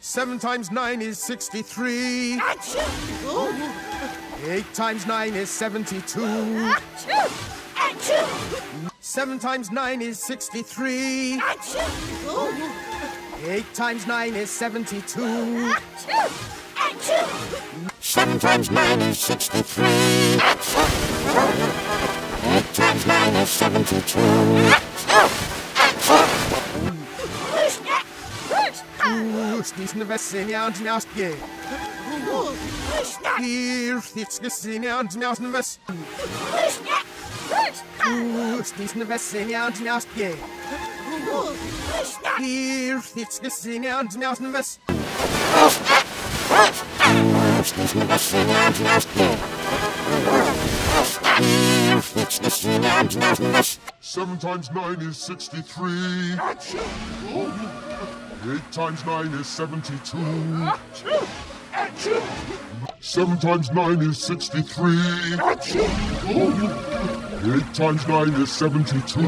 7 times 9 is 63. Achoo! 8 times 9 is 72. Achoo! Achoo! 7 times 9 is 63. Achoo! 8 times 9 is 72. Achoo! Achoo! 7 times 9 is 63. 8 times 9 is 72. Stisne vessenja und mjastje. Hier stisne und mjastne ves. Stisne vessenja und mjastje. Hier stisne und mjastne ves. Stisne vessenja und mjastje. Hier stisne und mjastne ves. 7 times 9 is 63. 8 times 9 is 72. 7 times 9 is 63. 8 times 9 is 72.